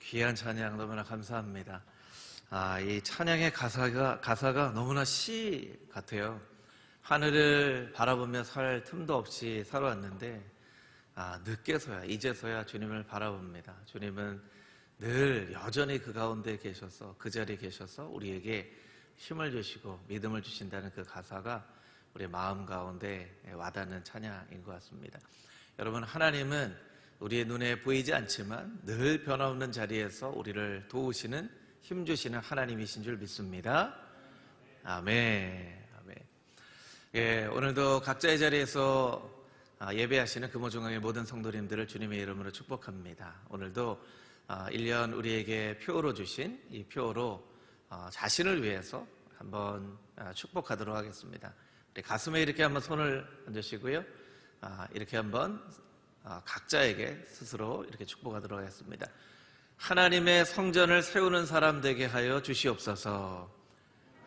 귀한 찬양 너무나 감사합니다. 이 찬양의 가사가 너무나 시 같아요. 하늘을 바라보며 살 틈도 없이 살아왔는데, 늦게서야, 이제서야 주님을 바라봅니다. 주님은 늘 여전히 그 가운데 계셔서, 그 자리에 계셔서 우리에게 힘을 주시고 믿음을 주신다는 그 가사가 우리 마음 가운데 와닿는 찬양인 것 같습니다. 여러분, 하나님은 우리의 눈에 보이지 않지만 늘 변함없는 자리에서 우리를 도우시는, 힘주시는 하나님이신 줄 믿습니다. 아멘. 아멘. 예, 오늘도 각자의 자리에서 예배하시는 금호중앙의 모든 성도님들을 주님의 이름으로 축복합니다. 오늘도 1년 우리에게 표로 주신 이 표로 자신을 위해서 한번 축복하도록 하겠습니다. 우리 가슴에 이렇게 한번 손을 얹으시고요. 이렇게 한번 각자에게 스스로 이렇게 축복하도록 하겠습니다. 하나님의 성전을 세우는 사람 되게 하여 주시옵소서.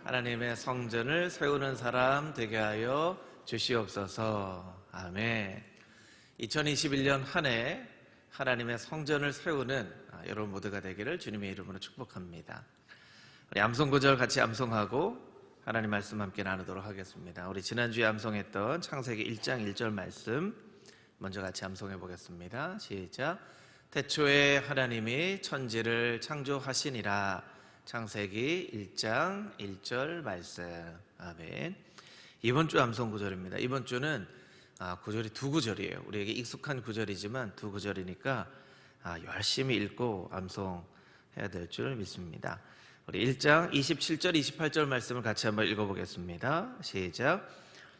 하나님의 성전을 세우는 사람 되게 하여 주시옵소서. 아멘. 2021년 한 해 하나님의 성전을 세우는 여러분 모두가 되기를 주님의 이름으로 축복합니다. 우리 암송 구절 같이 암송하고 하나님 말씀 함께 나누도록 하겠습니다. 우리 지난주에 암송했던 창세기 1장 1절 말씀 먼저 같이 암송해 보겠습니다. 시작. 태초에 하나님이 천지를 창조하시니라. 창세기 1장 1절 말씀. 아멘. 이번 주 암송 구절입니다. 이번 주는 구절이 두 구절이에요. 우리에게 익숙한 구절이지만 두 구절이니까 열심히 읽고 암송해야 될 줄 믿습니다. 우리 1장 27절 28절 말씀을 같이 한번 읽어보겠습니다. 시작.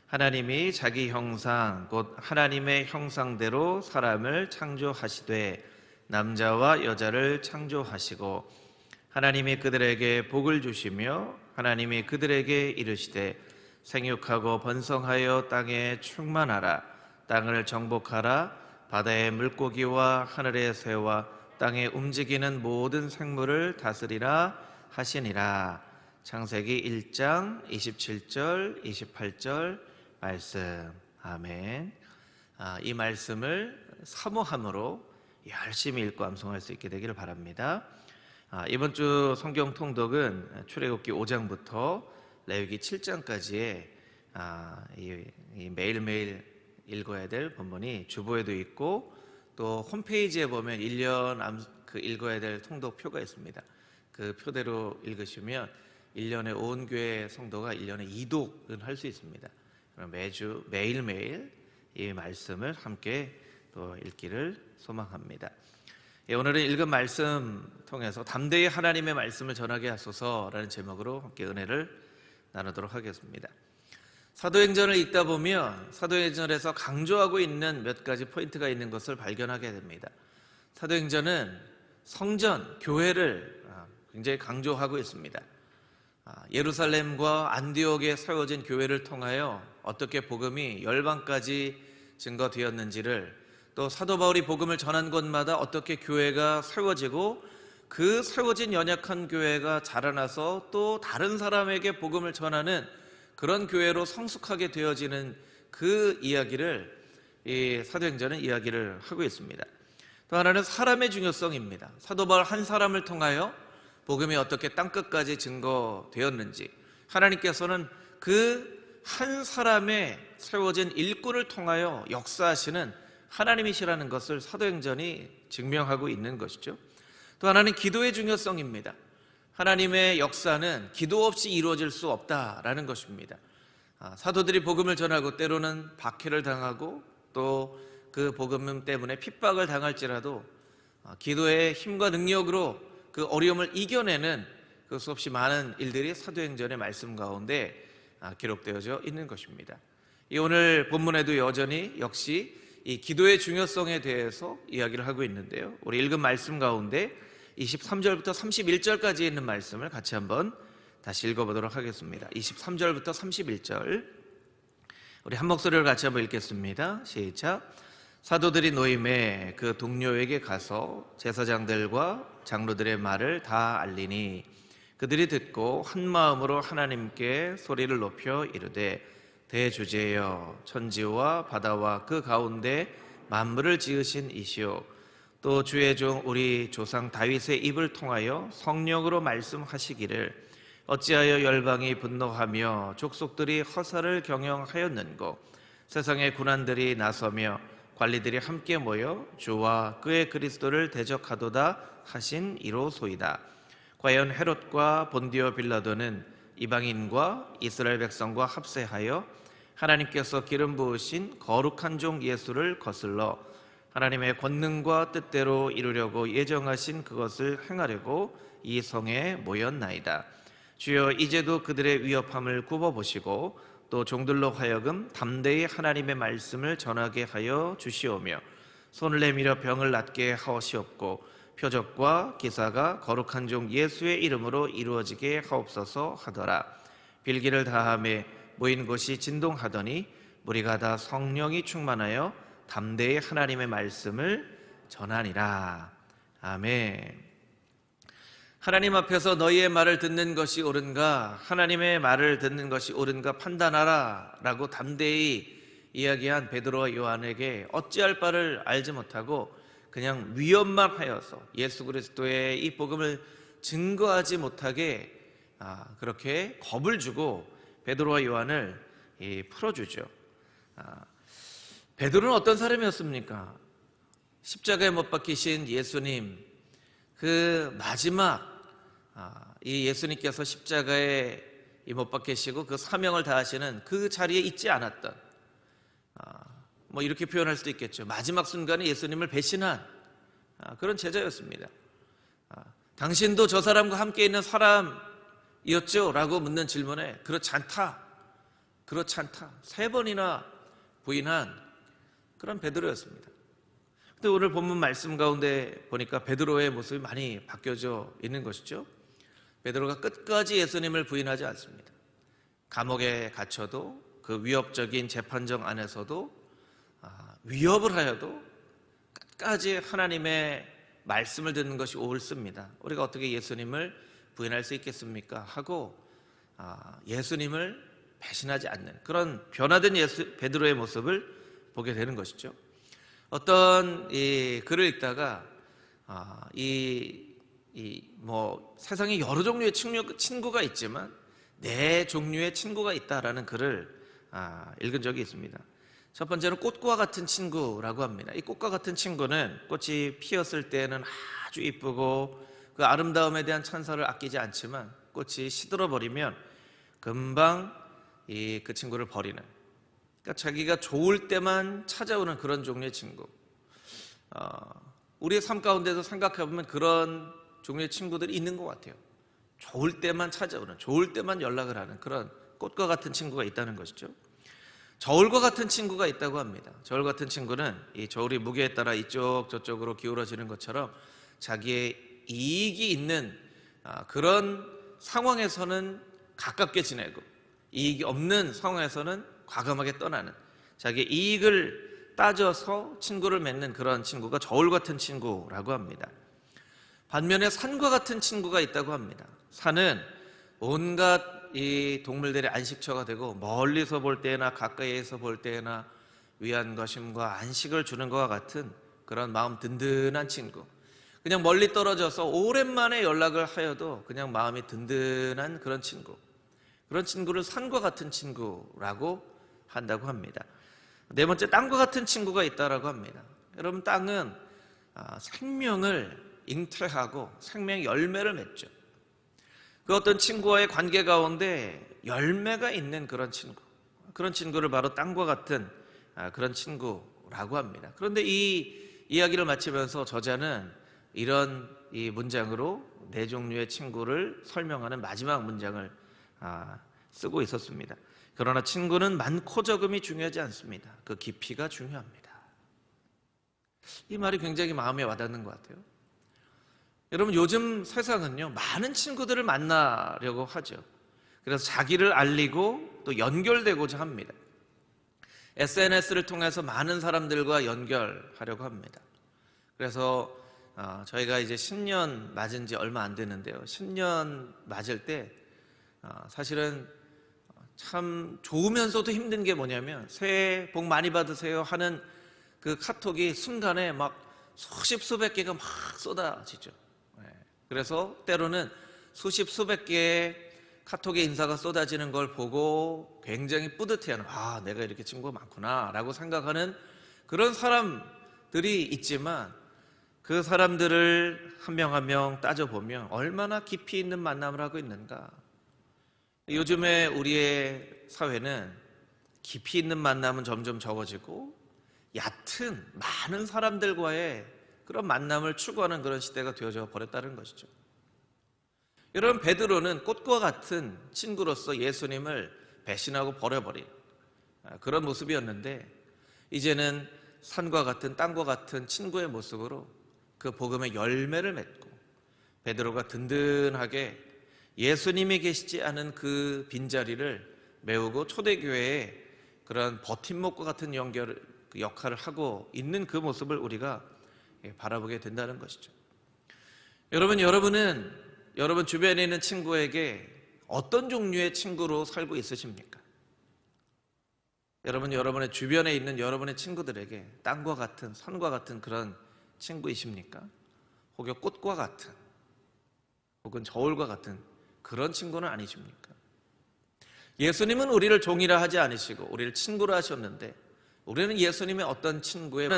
하나님이 자기 형상 곧 하나님의 형상대로 사람을 창조하시되 남자와 여자를 창조하시고 하나님이 그들에게 복을 주시며 하나님이 그들에게 이르시되 생육하고 번성하여 땅에 충만하라. 땅을 정복하라. 바다의 물고기와 하늘의 새와 땅에 움직이는 모든 생물을 다스리라 하시니라. 창세기 1장 27절 28절 말씀. 아멘. 이 말씀을 사모함으로 열심히 읽고 암송할 수 있게 되기를 바랍니다. 이번 주 성경 통독은 출애굽기 5장부터 레위기 7장까지의 매일매일 읽어야 될 본문이 주보에도 있고 또 홈페이지에 보면 1년 읽어야 될 통독표가 있습니다. 그 표대로 읽으시면 1년에 온 교회 성도가 1년에 2독은 할 수 있습니다. 매주 매일매일 이 말씀을 함께 또 읽기를 소망합니다. 오늘은 읽은 말씀 통해서 담대히 하나님의 말씀을 전하게 하소서라는 제목으로 함께 은혜를 나누도록 하겠습니다. 사도행전을 읽다 보면 사도행전에서 강조하고 있는 몇 가지 포인트가 있는 것을 발견하게 됩니다. 사도행전은 성전, 교회를 굉장히 강조하고 있습니다. 예루살렘과 안디옥에 세워진 교회를 통하여 어떻게 복음이 열방까지 증거되었는지를, 또 사도 바울이 복음을 전한 곳마다 어떻게 교회가 세워지고 그 세워진 연약한 교회가 자라나서 또 다른 사람에게 복음을 전하는 그런 교회로 성숙하게 되어지는 그 이야기를 이 사도행전은 이야기를 하고 있습니다. 또 하나는 사람의 중요성입니다. 사도 바울 한 사람을 통하여 복음이 어떻게 땅끝까지 증거되었는지, 하나님께서는 그 한 사람의 세워진 일꾼을 통하여 역사하시는 하나님이시라는 것을 사도행전이 증명하고 있는 것이죠. 또 하나는 기도의 중요성입니다. 하나님의 역사는 기도 없이 이루어질 수 없다라는 것입니다. 사도들이 복음을 전하고 때로는 박해를 당하고 또 그 복음 때문에 핍박을 당할지라도 기도의 힘과 능력으로 그 어려움을 이겨내는 그 수없이 많은 일들이 사도행전의 말씀 가운데 기록되어져 있는 것입니다. 오늘 본문에도 여전히 역시 이 기도의 중요성에 대해서 이야기를 하고 있는데요. 우리 읽은 말씀 가운데 23절부터 31절까지 있는 말씀을 같이 한번 다시 읽어보도록 하겠습니다. 23절부터 31절 우리 한 목소리로 같이 한번 읽겠습니다. 시작. 사도들이 노임에 그 동료에게 가서 제사장들과 장로들의 말을 다 알리니 그들이 듣고 한 마음으로 하나님께 소리를 높여 이르되 대주제여 천지와 바다와 그 가운데 만물을 지으신 이시오 또 주의 종 우리 조상 다윗의 입을 통하여 성령으로 말씀하시기를 어찌하여 열방이 분노하며 족속들이 허사를 경영하였는고 세상의 군환들이 나서며 관리들이 함께 모여 주와 그의 그리스도를 대적하도다 하신 이로소이다. 과연 헤롯과 본디오 빌라도는 이방인과 이스라엘 백성과 합세하여 하나님께서 기름 부으신 거룩한 종 예수를 거슬러 하나님의 권능과 뜻대로 이루려고 예정하신 그것을 행하려고 이 성에 모였나이다. 주여 이제도 그들의 위협함을 굽어보시고 또 종들로 하여금 담대히 하나님의 말씀을 전하게 하여 주시오며 손을 내밀어 병을 낫게 하시옵고 표적과 기사가 거룩한 종 예수의 이름으로 이루어지게 하옵소서 하더라. 빌기를 다함에 모인 곳이 진동하더니 무리가 다 성령이 충만하여 담대히 하나님의 말씀을 전하니라. 아멘. 하나님 앞에서 너희의 말을 듣는 것이 옳은가, 하나님의 말을 듣는 것이 옳은가 판단하라 라고 담대히 이야기한 베드로와 요한에게 어찌할 바를 알지 못하고 그냥 위협만 하여서 예수 그리스도의 이 복음을 증거하지 못하게 그렇게 겁을 주고 베드로와 요한을 풀어주죠. 베드로는 어떤 사람이었습니까? 십자가에 못 박히신 예수님, 그 마지막 이 예수님께서 십자가에 못 박히시고 그 사명을 다하시는 그 자리에 있지 않았던, 뭐 이렇게 표현할 수도 있겠죠. 마지막 순간에 예수님을 배신한 그런 제자였습니다. 당신도 저 사람과 함께 있는 사람이었죠? 라고 묻는 질문에 그렇지 않다 3번이나 부인한 그런 베드로였습니다. 근데 오늘 본문 말씀 가운데 보니까 베드로의 모습이 많이 바뀌어져 있는 것이죠. 베드로가 끝까지 예수님을 부인하지 않습니다. 감옥에 갇혀도 그 위협적인 재판정 안에서도 위협을 하여도 끝까지 하나님의 말씀을 듣는 것이 옳습니다. 우리가 어떻게 예수님을 부인할 수 있겠습니까? 하고 예수님을 배신하지 않는 그런 변화된 베드로의 모습을 보게 되는 것이죠. 어떤 이 글을 읽다가 세상에 여러 종류의 친구가 있지만 네 종류의 친구가 있다라는 글을 읽은 적이 있습니다. 첫 번째는 꽃과 같은 친구라고 합니다. 이 꽃과 같은 친구는 꽃이 피었을 때는 아주 이쁘고 그 아름다움에 대한 찬사를 아끼지 않지만 꽃이 시들어 버리면 금방 그 친구를 버리는, 그러니까 자기가 좋을 때만 찾아오는 그런 종류의 친구. 우리의 삶 가운데도 생각해보면 그런 종류의 친구들이 있는 것 같아요. 좋을 때만 찾아오는, 좋을 때만 연락을 하는 그런 꽃과 같은 친구가 있다는 것이죠. 저울과 같은 친구가 있다고 합니다. 저울 같은 친구는 이 저울이 무게에 따라 이쪽 저쪽으로 기울어지는 것처럼 자기의 이익이 있는 그런 상황에서는 가깝게 지내고 이익이 없는 상황에서는 과감하게 떠나는, 자기의 이익을 따져서 친구를 맺는 그런 친구가 저울 같은 친구라고 합니다. 반면에 산과 같은 친구가 있다고 합니다. 산은 온갖 이 동물들의 안식처가 되고 멀리서 볼 때나 가까이에서 볼 때나 위안과 쉼과 안식을 주는 것과 같은 그런 마음 든든한 친구, 그냥 멀리 떨어져서 오랜만에 연락을 하여도 그냥 마음이 든든한 그런 친구, 그런 친구를 산과 같은 친구라고 한다고 합니다. 네 번째, 땅과 같은 친구가 있다라고 합니다. 여러분, 땅은 생명을 잉태하고 생명의 열매를 맺죠. 그 어떤 친구와의 관계 가운데 열매가 있는 그런 친구, 그런 친구를 바로 땅과 같은 그런 친구라고 합니다. 그런데 이 이야기를 마치면서 저자는 이런 이 문장으로 네 종류의 친구를 설명하는 마지막 문장을 쓰고 있었습니다. 그러나 친구는 많고 적음이 중요하지 않습니다. 그 깊이가 중요합니다. 이 말이 굉장히 마음에 와닿는 것 같아요. 여러분, 요즘 세상은요, 많은 친구들을 만나려고 하죠. 그래서 자기를 알리고 또 연결되고자 합니다. SNS를 통해서 많은 사람들과 연결하려고 합니다. 그래서 저희가 이제 신년 맞은 지 얼마 안 되는데요. 신년 맞을 때 사실은 참 좋으면서도 힘든 게 뭐냐면 새해 복 많이 받으세요 하는 그 카톡이 순간에 막 수십 수백 개가 막 쏟아지죠. 그래서 때로는 수십 수백 개의 카톡의 인사가 쏟아지는 걸 보고 굉장히 뿌듯해하는, 내가 이렇게 친구가 많구나 라고 생각하는 그런 사람들이 있지만, 그 사람들을 한 명 한 명 따져보면 얼마나 깊이 있는 만남을 하고 있는가. 요즘에 우리의 사회는 깊이 있는 만남은 점점 적어지고 얕은 많은 사람들과의 그런 만남을 추구하는 그런 시대가 되어져 버렸다는 것이죠. 여러분, 베드로는 꽃과 같은 친구로서 예수님을 배신하고 버려버린 그런 모습이었는데, 이제는 산과 같은 땅과 같은 친구의 모습으로 그 복음의 열매를 맺고 베드로가 든든하게 예수님이 계시지 않은 그 빈자리를 메우고 초대교회의 그런 버팀목과 같은 역할을 하고 있는 그 모습을 우리가 바라보게 된다는 것이죠. 여러분은 여러분 주변에 있는 친구에게 어떤 종류의 친구로 살고 있으십니까? 여러분의 주변에 있는 여러분의 친구들에게 땅과 같은 산과 같은 그런 친구이십니까? 혹여 꽃과 같은, 혹은 저울과 같은 그런 친구는 아니십니까? 예수님은 우리를 종이라 하지 않으시고 우리를 친구라 하셨는데, 우리는 예수님의 어떤 친구에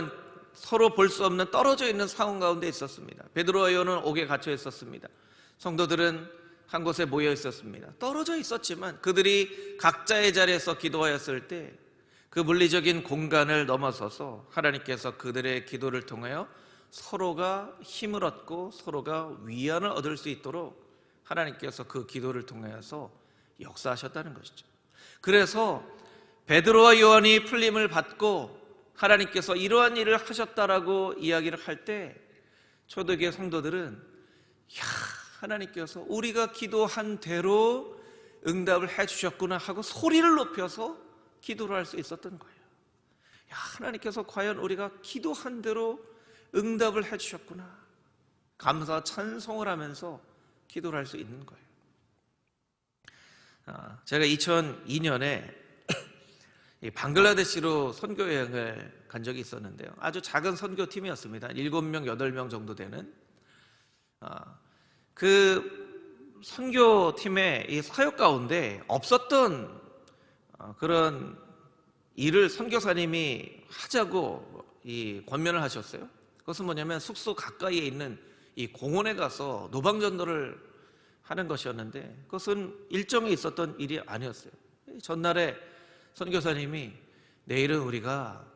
서로 볼 수 없는 떨어져 있는 상황 가운데 있었습니다. 베드로와 요한은 옥에 갇혀 있었습니다. 성도들은 한 곳에 모여 있었습니다. 떨어져 있었지만 그들이 각자의 자리에서 기도하였을 때 그 물리적인 공간을 넘어서서 하나님께서 그들의 기도를 통하여 서로가 힘을 얻고 서로가 위안을 얻을 수 있도록 하나님께서 그 기도를 통하여서 역사하셨다는 것이죠. 그래서 베드로와 요한이 풀림을 받고 하나님께서 이러한 일을 하셨다라고 이야기를 할 때 초대교회 성도들은 하나님께서 우리가 기도한 대로 응답을 해주셨구나 하고 소리를 높여서 기도를 할 수 있었던 거예요. 하나님께서 과연 우리가 기도한 대로 응답을 해주셨구나, 감사 찬송을 하면서 기도를 할 수 있는 거예요. 제가 2002년에 방글라데시로 선교 여행을 간 적이 있었는데요. 아주 작은 선교팀이었습니다. 7명, 8명 정도 되는. 그 선교팀의 이 사역 가운데 없었던 그런 일을 선교사님이 하자고 권면을 하셨어요. 그것은 뭐냐면 숙소 가까이에 있는 이 공원에 가서 노방전도를 하는 것이었는데, 그것은 일정에 있었던 일이 아니었어요. 전날에 선교사님이 내일은 우리가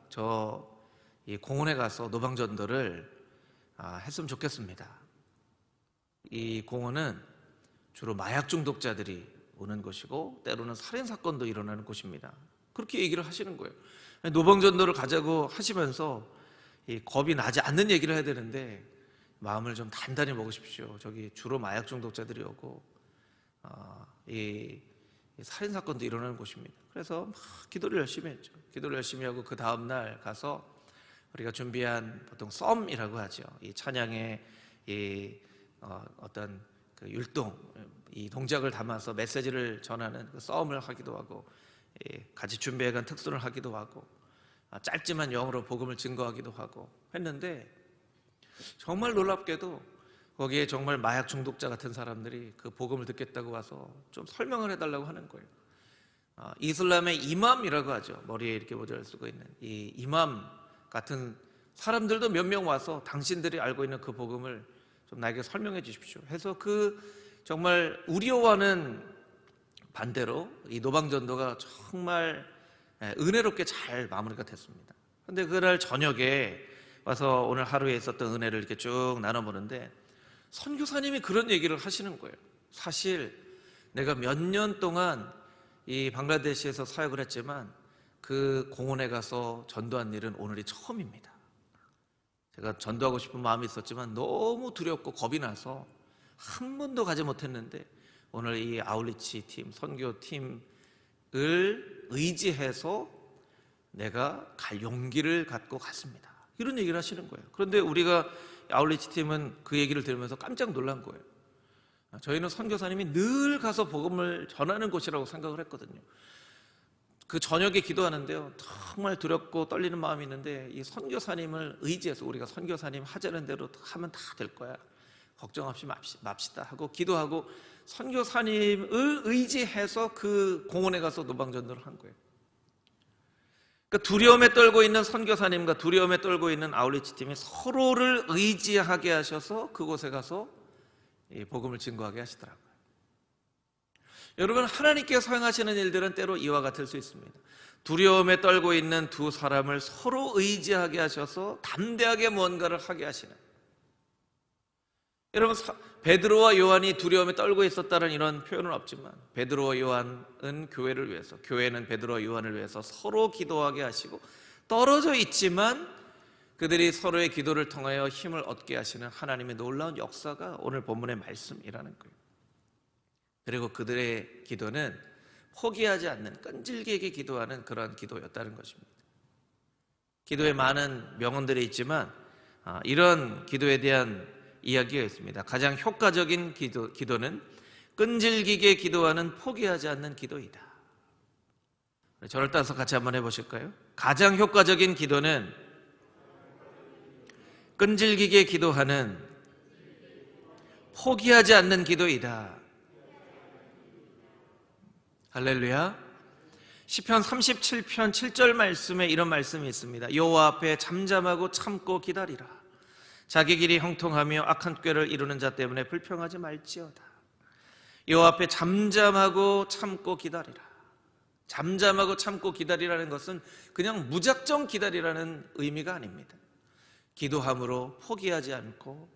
이 공원에 가서 노방전도를 했으면 좋겠습니다. 이 공원은 주로 마약 중독자들이 오는 곳이고 때로는 살인사건도 일어나는 곳입니다. 그렇게 얘기를 하시는 거예요. 노방전도를 가자고 하시면서 겁이 나지 않는 얘기를 해야 되는데, 마음을 좀 단단히 먹으십시오. 저기 주로 마약 중독자들이 오고 이 살인사건도 일어나는 곳입니다. 그래서 막 기도를 열심히 했죠. 기도를 열심히 하고 그 다음날 가서 우리가 준비한 보통 썸이라고 하죠. 이 찬양의 어떤 그 율동, 이 동작을 담아서 메시지를 전하는 그 썸을 하기도 하고, 같이 준비해간 특순을 하기도 하고, 짧지만 영어로 복음을 증거하기도 하고 했는데, 정말 놀랍게도 거기에 정말 마약 중독자 같은 사람들이 그 복음을 듣겠다고 와서 좀 설명을 해달라고 하는 거예요. 이슬람의 이맘이라고 하죠. 머리에 이렇게 모자를 쓰고 있는 이 이맘 같은 사람들도 몇 명 와서 당신들이 알고 있는 그 복음을 좀 나에게 설명해 주십시오 해서 정말 우리와는 반대로 이 노방전도가 정말 은혜롭게 잘 마무리가 됐습니다. 그런데 그날 저녁에 와서 오늘 하루에 있었던 은혜를 이렇게 쭉 나눠보는데, 선교사님이 그런 얘기를 하시는 거예요. 사실 내가 몇 년 동안 이 방글라데시에서 사역을 했지만 그 공원에 가서 전도한 일은 오늘이 처음입니다. 제가 전도하고 싶은 마음이 있었지만 너무 두렵고 겁이 나서 한 번도 가지 못했는데, 오늘 이 아울리치 팀, 선교팀을 의지해서 내가 갈 용기를 갖고 갔습니다. 이런 얘기를 하시는 거예요. 그런데 우리가 아울리치 팀은 그 얘기를 들으면서 깜짝 놀란 거예요. 저희는 선교사님이 늘 가서 복음을 전하는 곳이라고 생각을 했거든요. 그 저녁에 기도하는데요, 정말 두렵고 떨리는 마음이 있는데 이 선교사님을 의지해서 우리가 선교사님 하자는 대로 하면 다 될 거야, 걱정 없이 맙시다 하고 기도하고 선교사님을 의지해서 그 공원에 가서 노방전도를 한 거예요. 그러니까 두려움에 떨고 있는 선교사님과 두려움에 떨고 있는 아울리치 팀이 서로를 의지하게 하셔서 그곳에 가서 이 복음을 증거하게 하시더라고요. 여러분, 하나님께서 사용하시는 일들은 때로 이와 같을 수 있습니다. 두려움에 떨고 있는 두 사람을 서로 의지하게 하셔서 담대하게 무언가를 하게 하시는, 여러분, 베드로와 요한이 두려움에 떨고 있었다는 이런 표현은 없지만 베드로와 요한은 교회를 위해서, 교회는 베드로와 요한을 위해서 서로 기도하게 하시고 떨어져 있지만 그들이 서로의 기도를 통하여 힘을 얻게 하시는 하나님의 놀라운 역사가 오늘 본문의 말씀이라는 거예요. 그리고 그들의 기도는 포기하지 않는, 끈질기게 기도하는 그러한 기도였다는 것입니다. 기도에 많은 명언들이 있지만 이런 기도에 대한 이야기가 있습니다. 가장 효과적인 기도는 끈질기게 기도하는, 포기하지 않는 기도이다. 저를 따라서 같이 한번 해보실까요? 가장 효과적인 기도는 끈질기게 기도하는, 포기하지 않는 기도이다. 할렐루야. 시편 37편 7절 말씀에 이런 말씀이 있습니다. 여호와 앞에 잠잠하고 참고 기다리라. 자기 길이 형통하며 악한 꾀를 이루는 자 때문에 불평하지 말지어다. 여호와 앞에 잠잠하고 참고 기다리라. 잠잠하고 참고 기다리라는 것은 그냥 무작정 기다리라는 의미가 아닙니다. 기도함으로 포기하지 않고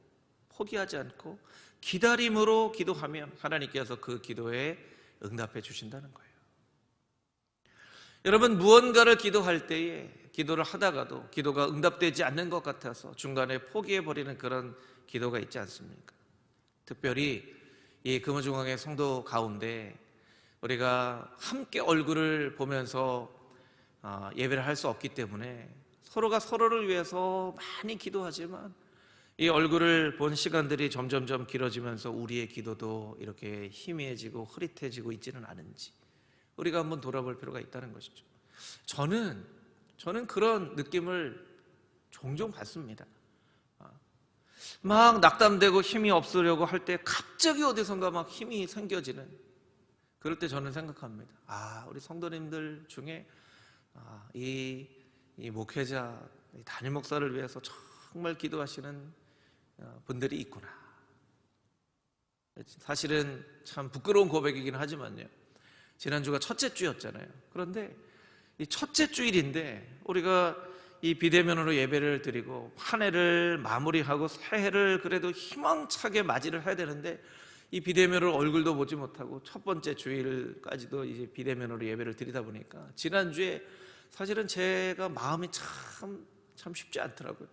기다림으로 기도하면 하나님께서 그 기도에 응답해 주신다는 거예요. 여러분, 무언가를 기도할 때에 기도를 하다가도 기도가 응답되지 않는 것 같아서 중간에 포기해버리는 그런 기도가 있지 않습니까? 특별히 이 금호중앙의 성도 가운데 우리가 함께 얼굴을 보면서 예배를 할 수 없기 때문에 서로가 서로를 위해서 많이 기도하지만 이 얼굴을 본 시간들이 점점점 길어지면서 우리의 기도도 이렇게 희미해지고 흐릿해지고 있지는 않은지 우리가 한번 돌아볼 필요가 있다는 것이죠. 저는 그런 느낌을 종종 받습니다. 막 낙담되고 힘이 없으려고 할 때 갑자기 어디선가 막 힘이 생겨지는, 그럴 때 저는 생각합니다. 우리 성도님들 중에 이 목회자, 이 담임 목사를 위해서 정말 기도하시는 분들이 있구나. 사실은 참 부끄러운 고백이긴 하지만요, 지난주가 첫째 주였잖아요. 그런데 이 첫째 주일인데 우리가 이 비대면으로 예배를 드리고 한 해를 마무리하고 새해를 그래도 희망차게 맞이를 해야 되는데 이 비대면으로 얼굴도 보지 못하고 첫 번째 주일까지도 이제 비대면으로 예배를 드리다 보니까 지난주에 사실은 제가 마음이 참 쉽지 않더라고요.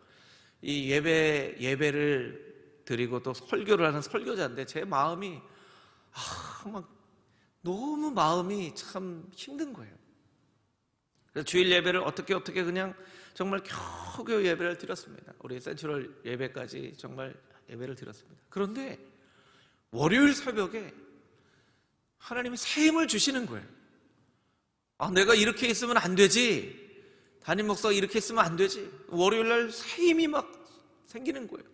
이 예배를 드리고 또 설교를 하는 설교자인데 제 마음이 막 너무 마음이 참 힘든 거예요. 그래서 주일 예배를 어떻게 그냥 정말 겨우겨우 예배를 드렸습니다. 우리 센트럴 예배까지 정말 예배를 드렸습니다. 그런데 월요일 새벽에 하나님이 새 힘을 주시는 거예요. 내가 이렇게 있으면 안 되지, 담임 목사가 이렇게 있으면 안 되지. 월요일날 새 힘이 막 생기는 거예요.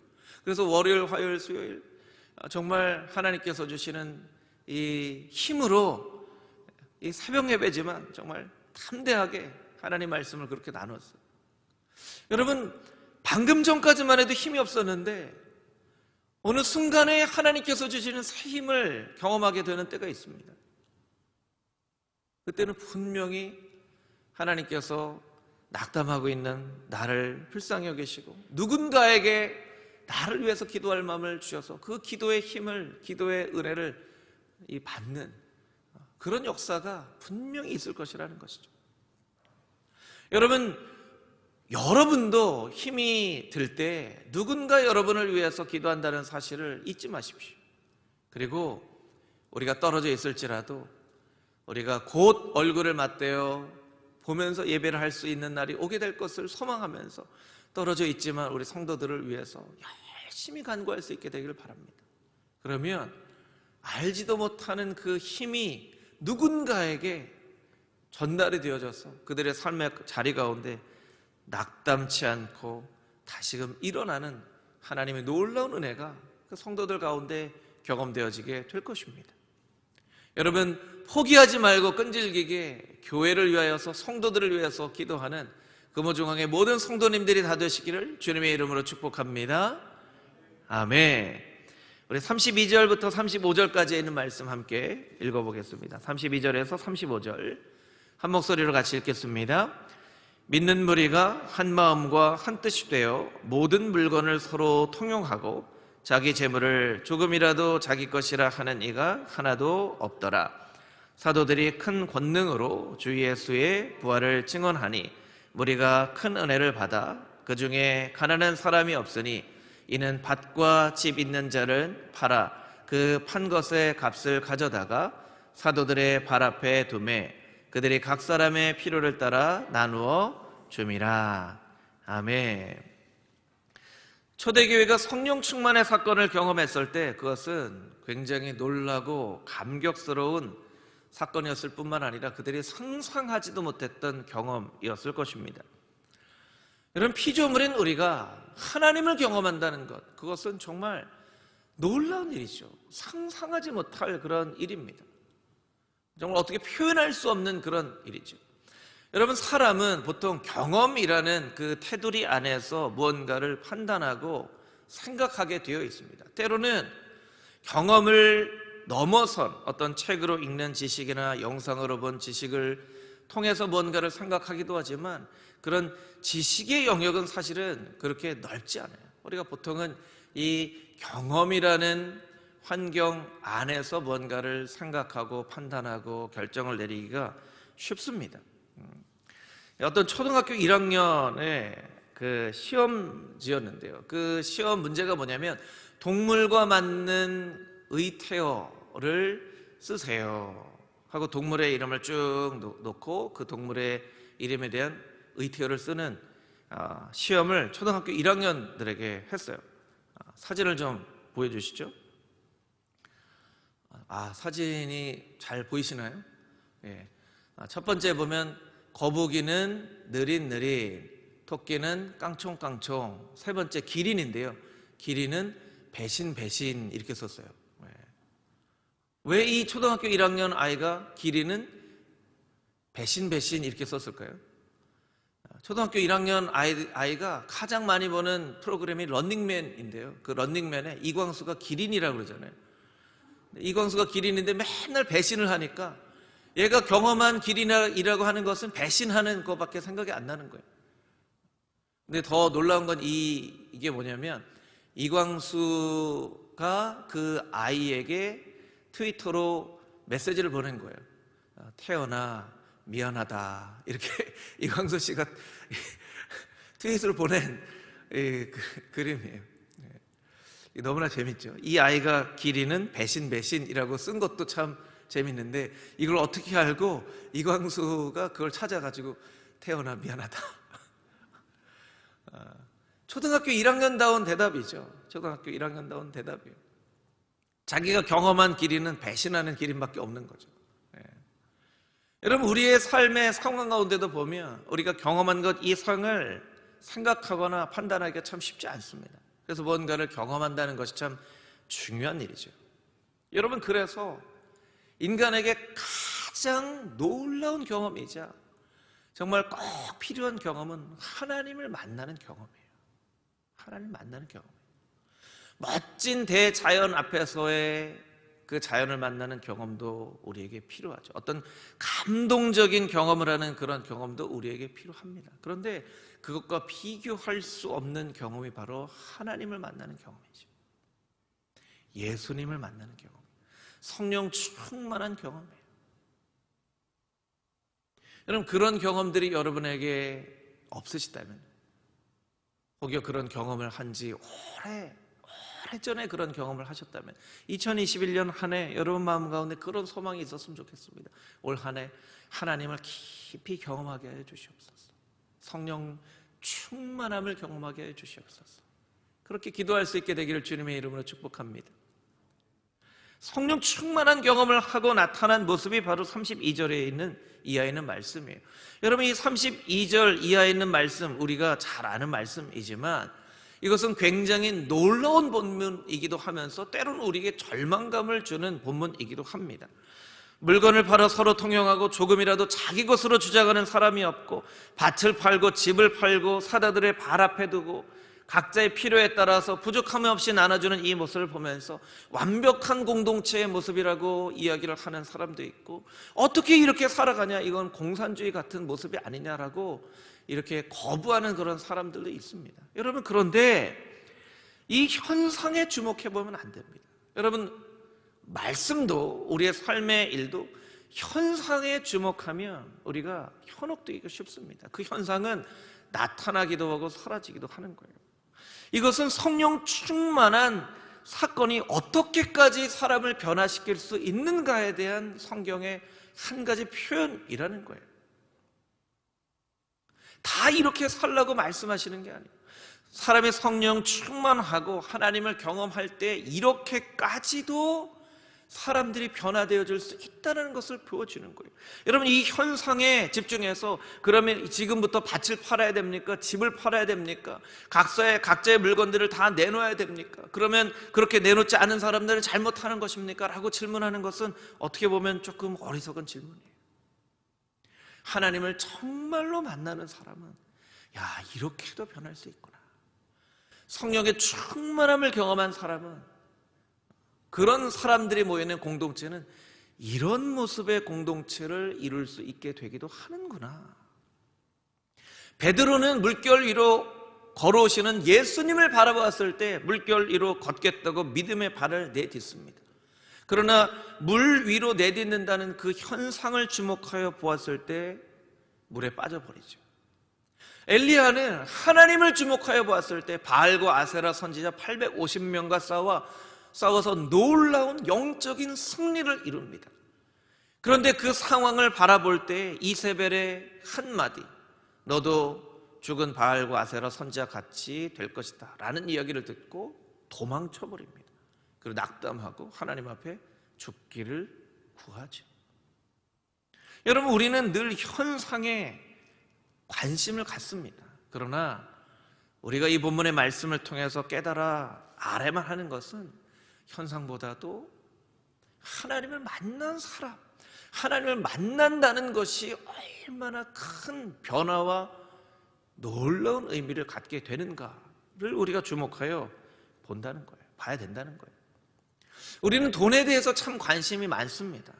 그래서 월요일, 화요일, 수요일 정말 하나님께서 주시는 이 힘으로 이 새벽 예배지만 정말 담대하게 하나님 말씀을 그렇게 나눴어요. 여러분, 방금 전까지만 해도 힘이 없었는데 어느 순간에 하나님께서 주시는 새 힘을 경험하게 되는 때가 있습니다. 그때는 분명히 하나님께서 낙담하고 있는 나를 불쌍히 여기시고 누군가에게 나를 위해서 기도할 마음을 주셔서 그 기도의 힘을, 기도의 은혜를 받는 그런 역사가 분명히 있을 것이라는 것이죠. 여러분도 힘이 들 때 누군가 여러분을 위해서 기도한다는 사실을 잊지 마십시오. 그리고 우리가 떨어져 있을지라도 우리가 곧 얼굴을 맞대어 보면서 예배를 할 수 있는 날이 오게 될 것을 소망하면서 떨어져 있지만 우리 성도들을 위해서 열심히 간구할 수 있게 되기를 바랍니다. 그러면 알지도 못하는 그 힘이 누군가에게 전달이 되어져서 그들의 삶의 자리 가운데 낙담치 않고 다시금 일어나는 하나님의 놀라운 은혜가 그 성도들 가운데 경험되어지게 될 것입니다. 여러분, 포기하지 말고 끈질기게 교회를 위하여서, 성도들을 위해서 기도하는 금호중앙의 모든 성도님들이 다 되시기를 주님의 이름으로 축복합니다. 아멘. 우리 32절부터 35절까지 있는 말씀 함께 읽어보겠습니다. 32절에서 35절 한 목소리로 같이 읽겠습니다. 믿는 무리가 한 마음과 한 뜻이 되어 모든 물건을 서로 통용하고 자기 재물을 조금이라도 자기 것이라 하는 이가 하나도 없더라. 사도들이 큰 권능으로 주 예수의 부활을 증언하니 무리가 큰 은혜를 받아 그 중에 가난한 사람이 없으니 이는 밭과 집 있는 자를 팔아 그 판 것의 값을 가져다가 사도들의 발 앞에 두매 그들이 각 사람의 필요를 따라 나누어 줌이라. 아멘. 초대교회가 성령 충만의 사건을 경험했을 때 그것은 굉장히 놀라고 감격스러운 사건이었을 뿐만 아니라 그들이 상상하지도 못했던 경험이었을 것입니다. 여러분, 피조물인 우리가 하나님을 경험한다는 것, 그것은 정말 놀라운 일이죠. 상상하지 못할 그런 일입니다. 정말 어떻게 표현할 수 없는 그런 일이죠. 여러분, 사람은 보통 경험이라는 그 테두리 안에서 무언가를 판단하고 생각하게 되어 있습니다. 때로는 경험을 넘어선 어떤 책으로 읽는 지식이나 영상으로 본 지식을 통해서 무언가를 생각하기도 하지만 그런 지식의 영역은 사실은 그렇게 넓지 않아요. 우리가 보통은 이 경험이라는 환경 안에서 무언가를 생각하고 판단하고 결정을 내리기가 쉽습니다. 어떤 초등학교 1학년에 그 시험지였는데요. 그 시험 문제가 뭐냐면 동물과 맞는 의태어를 쓰세요 하고 동물의 이름을 쭉 놓고 그 동물의 이름에 대한 의태어를 쓰는 시험을 초등학교 1학년들에게 했어요. 사진을 좀 보여주시죠. 사진이 잘 보이시나요? 예. 첫 번째 보면 거북이는 느릿느릿, 토끼는 깡총깡총, 세 번째 기린인데요. 기린은 배신 이렇게 썼어요. 왜 이 초등학교 1학년 아이가 기린은 배신 이렇게 썼을까요? 초등학교 1학년 아이가 가장 많이 보는 프로그램이 런닝맨인데요. 그 런닝맨에 이광수가 기린이라고 그러잖아요. 이광수가 기린인데 맨날 배신을 하니까 얘가 경험한 기린이라고 하는 것은 배신하는 것밖에 생각이 안 나는 거예요. 근데 더 놀라운 건 이게 뭐냐면 이광수가 그 아이에게 트위터로 메시지를 보낸 거예요. 태연아 미안하다 이렇게 이광수 씨가 트윗으로 보낸 그림이에요. 너무나 재밌죠. 이 아이가 기린은 배신이라고 쓴 것도 참 재밌는데 이걸 어떻게 알고 이광수가 그걸 찾아가지고 태연아 미안하다. 초등학교 1학년다운 대답이죠. 초등학교 1학년다운 대답이에요. 자기가 경험한 기린은 배신하는 기린밖에 없는 거죠. 여러분, 우리의 삶의 상황 가운데도 보면 우리가 경험한 것 이상을 생각하거나 판단하기가 참 쉽지 않습니다. 그래서 뭔가를 경험한다는 것이 참 중요한 일이죠. 여러분, 그래서 인간에게 가장 놀라운 경험이자 정말 꼭 필요한 경험은 하나님을 만나는 경험이에요. 하나님을 만나는 경험이에요. 멋진 대자연 앞에서의 그 자연을 만나는 경험도 우리에게 필요하죠. 어떤 감동적인 경험을 하는 그런 경험도 우리에게 필요합니다. 그런데 그것과 비교할 수 없는 경험이 바로 하나님을 만나는 경험이죠. 예수님을 만나는 경험, 성령 충만한 경험이에요. 여러분, 그런 경험들이 여러분에게 없으시다면, 혹여 그런 경험을 한 지 오래전에 그런 경험을 하셨다면 2021년 한 해 여러분 마음 가운데 그런 소망이 있었으면 좋겠습니다. 올 한 해 하나님을 깊이 경험하게 해 주시옵소서. 성령 충만함을 경험하게 해 주시옵소서. 그렇게 기도할 수 있게 되기를 주님의 이름으로 축복합니다. 성령 충만한 경험을 하고 나타난 모습이 바로 32절에 있는 이하에 있는 말씀이에요. 여러분, 이 32절 이하에 있는 말씀, 우리가 잘 아는 말씀이지만 이것은 굉장히 놀라운 본문이기도 하면서 때로는 우리에게 절망감을 주는 본문이기도 합니다. 물건을 팔아 서로 통용하고 조금이라도 자기 것으로 주장하는 사람이 없고, 밭을 팔고 집을 팔고 사다들의 발 앞에 두고 각자의 필요에 따라서 부족함 없이 나눠주는 이 모습을 보면서 완벽한 공동체의 모습이라고 이야기를 하는 사람도 있고, 어떻게 이렇게 살아가냐, 이건 공산주의 같은 모습이 아니냐라고 이렇게 거부하는 그런 사람들도 있습니다. 여러분, 그런데 이 현상에 주목해 보면 안 됩니다. 여러분, 말씀도 우리의 삶의 일도 현상에 주목하면 우리가 현혹되기가 쉽습니다. 그 현상은 나타나기도 하고 사라지기도 하는 거예요. 이것은 성령 충만한 사건이 어떻게까지 사람을 변화시킬 수 있는가에 대한 성경의 한 가지 표현이라는 거예요. 다 이렇게 살라고 말씀하시는 게 아니에요. 사람의 성령 충만하고 하나님을 경험할 때 이렇게까지도 사람들이 변화되어질 수 있다는 것을 보여주는 거예요. 여러분, 이 현상에 집중해서 그러면 지금부터 밭을 팔아야 됩니까? 집을 팔아야 됩니까? 각자의 물건들을 다 내놓아야 됩니까? 그러면 그렇게 내놓지 않은 사람들은 잘못하는 것입니까? 라고 질문하는 것은 어떻게 보면 조금 어리석은 질문이에요. 하나님을 정말로 만나는 사람은 야, 이렇게도 변할 수 있구나. 성령의 충만함을 경험한 사람은, 그런 사람들이 모여있는 공동체는 이런 모습의 공동체를 이룰 수 있게 되기도 하는구나. 베드로는 물결 위로 걸어오시는 예수님을 바라보았을 때 물결 위로 걷겠다고 믿음의 발을 내딛습니다. 그러나 물 위로 내딛는다는 그 현상을 주목하여 보았을 때 물에 빠져버리죠. 엘리야는 하나님을 주목하여 보았을 때 바알과 아세라 선지자 850명과 싸워서 놀라운 영적인 승리를 이룹니다. 그런데 그 상황을 바라볼 때 이세벨의 한마디, 너도 죽은 바알과 아세라 선지자 같이 될 것이다 라는 이야기를 듣고 도망쳐버립니다. 그리고 낙담하고 하나님 앞에 죽기를 구하죠. 여러분, 우리는 늘 현상에 관심을 갖습니다. 그러나 우리가 이 본문의 말씀을 통해서 깨달아 알아야만 하는 것은 현상보다도 하나님을 만난 사람, 하나님을 만난다는 것이 얼마나 큰 변화와 놀라운 의미를 갖게 되는가를 우리가 주목하여 본다는 거예요. 봐야 된다는 거예요. 우리는 돈에 대해서 참 관심이 많습니다.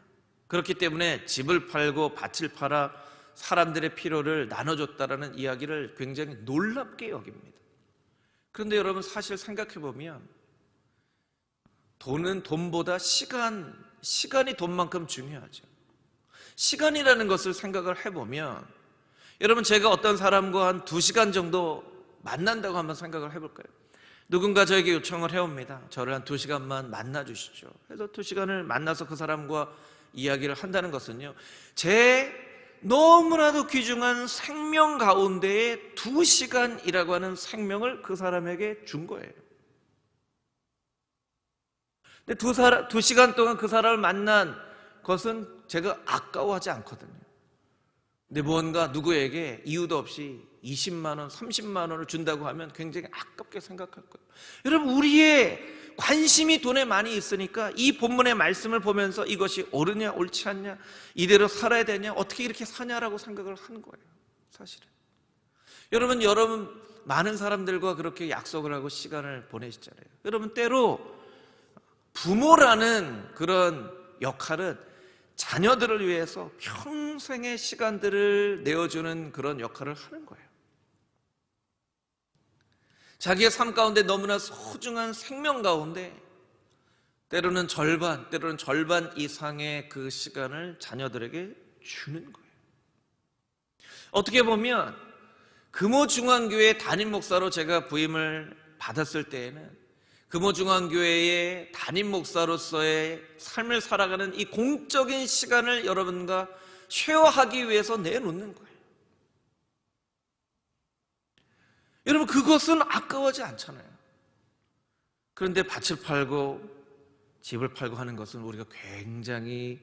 그렇기 때문에 집을 팔고 밭을 팔아 사람들의 필요를 나눠줬다라는 이야기를 굉장히 놀랍게 여깁니다. 그런데 여러분, 사실 생각해 보면 돈은 돈보다 시간이 돈만큼 중요하죠. 시간이라는 것을 생각을 해보면, 여러분, 제가 어떤 사람과 한 2시간 정도 만난다고 한번 생각을 해볼까요? 누군가 저에게 요청을 해옵니다. 저를 한 2시간만 만나주시죠. 그래서 2시간을 만나서 그 사람과 이야기를 한다는 것은요, 제 너무나도 귀중한 생명 가운데에 2시간이라고 하는 생명을 그 사람에게 준 거예요. 근데 2시간 동안 그 사람을 만난 것은 제가 아까워하지 않거든요. 근데 무언가 누구에게 이유도 없이 20만 원, 30만 원을 준다고 하면 굉장히 아깝게 생각할 거예요. 여러분, 우리의 관심이 돈에 많이 있으니까 이 본문의 말씀을 보면서 이것이 옳으냐 옳지 않냐, 이대로 살아야 되냐, 어떻게 이렇게 사냐라고 생각을 하는 거예요. 사실은 여러분 많은 사람들과 그렇게 약속을 하고 시간을 보내시잖아요. 여러분, 때로 부모라는 그런 역할은 자녀들을 위해서 평생의 시간들을 내어주는 그런 역할을 하는 거예요. 자기의 삶 가운데 너무나 소중한 생명 가운데 때로는 절반 이상의 그 시간을 자녀들에게 주는 거예요. 어떻게 보면 금호중앙교회 담임 목사로 제가 부임을 받았을 때에는 금호중앙교회의 담임 목사로서의 삶을 살아가는 이 공적인 시간을 여러분과 쉐어하기 위해서 내놓는 거예요. 여러분, 그것은 아까워하지 않잖아요. 그런데 밭을 팔고 집을 팔고 하는 것은 우리가 굉장히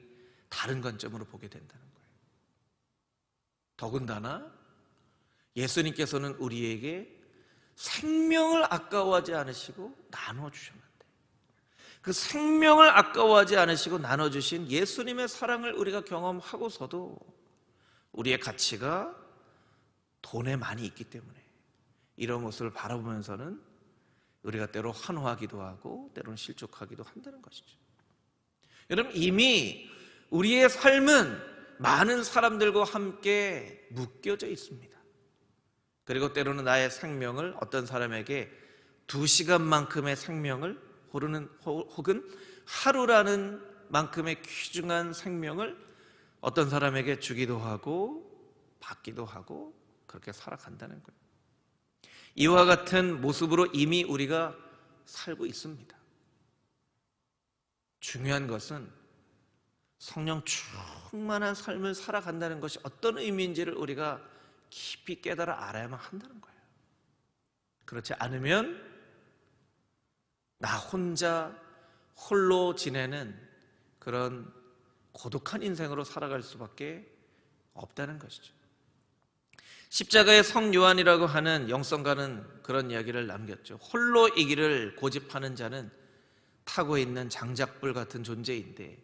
다른 관점으로 보게 된다는 거예요. 더군다나 예수님께서는 우리에게 생명을 아까워하지 않으시고 나눠주셨는데, 그 생명을 아까워하지 않으시고 나눠주신 예수님의 사랑을 우리가 경험하고서도 우리의 가치가 돈에 많이 있기 때문에 이런 모습을 바라보면서는 우리가 때로 환호하기도 하고 때로는 실족하기도 한다는 것이죠. 여러분, 이미 우리의 삶은 많은 사람들과 함께 묶여져 있습니다. 그리고 때로는 나의 생명을 어떤 사람에게 2시간만큼의 생명을 혹은 하루라는 만큼의 귀중한 생명을 어떤 사람에게 주기도 하고 받기도 하고 그렇게 살아간다는 거예요. 이와 같은 모습으로 이미 우리가 살고 있습니다. 중요한 것은 성령 충만한 삶을 살아간다는 것이 어떤 의미인지를 우리가 깊이 깨달아 알아야만 한다는 거예요. 그렇지 않으면 나 혼자 홀로 지내는 그런 고독한 인생으로 살아갈 수밖에 없다는 것이죠. 십자가의 성 요한이라고 하는 영성가는 그런 이야기를 남겼죠. 홀로 이 길을 고집하는 자는 타고 있는 장작불 같은 존재인데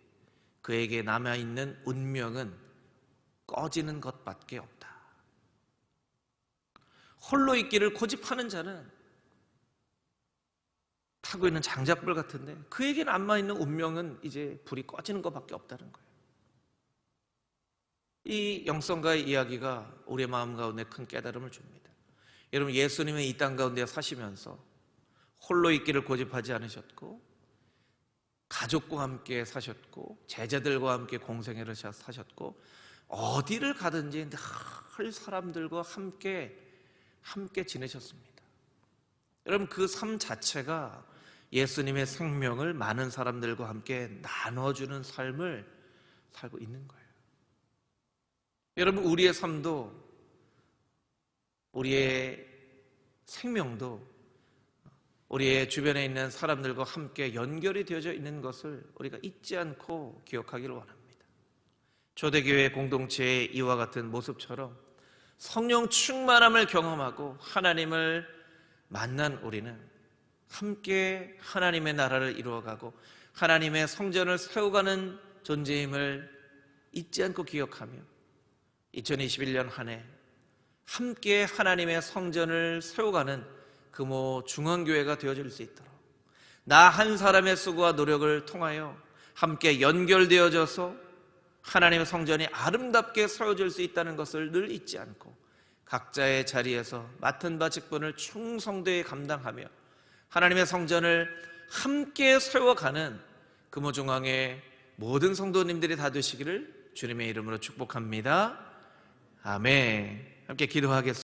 그에게 남아있는 운명은 꺼지는 것밖에 없다. 홀로 있기를 고집하는 자는 타고 있는 장작불 같은데 그에게 남아있는 운명은 이제 불이 꺼지는 것밖에 없다는 거예요. 이 영성가의 이야기가 우리의 마음 가운데 큰 깨달음을 줍니다. 여러분, 예수님은 이 땅 가운데 사시면서 홀로 있기를 고집하지 않으셨고 가족과 함께 사셨고 제자들과 함께 공생애를 사셨고 어디를 가든지 늘 사람들과 함께 지내셨습니다. 여러분, 그 삶 자체가 예수님의 생명을 많은 사람들과 함께 나눠주는 삶을 살고 있는 거예요. 여러분, 우리의 삶도 우리의 생명도 우리의 주변에 있는 사람들과 함께 연결이 되어져 있는 것을 우리가 잊지 않고 기억하기를 원합니다. 초대교회 공동체의 이와 같은 모습처럼 성령 충만함을 경험하고 하나님을 만난 우리는 함께 하나님의 나라를 이루어가고 하나님의 성전을 세워가는 존재임을 잊지 않고 기억하며 2021년 한 해 함께 하나님의 성전을 세워가는 금호 중앙교회가 되어질 수 있도록 나 한 사람의 수고와 노력을 통하여 함께 연결되어져서 하나님의 성전이 아름답게 세워질 수 있다는 것을 늘 잊지 않고 각자의 자리에서 맡은 바 직분을 충성되이 감당하며 하나님의 성전을 함께 세워가는 금호중앙의 모든 성도님들이 다 되시기를 주님의 이름으로 축복합니다. 아멘. 함께 기도하겠습니다.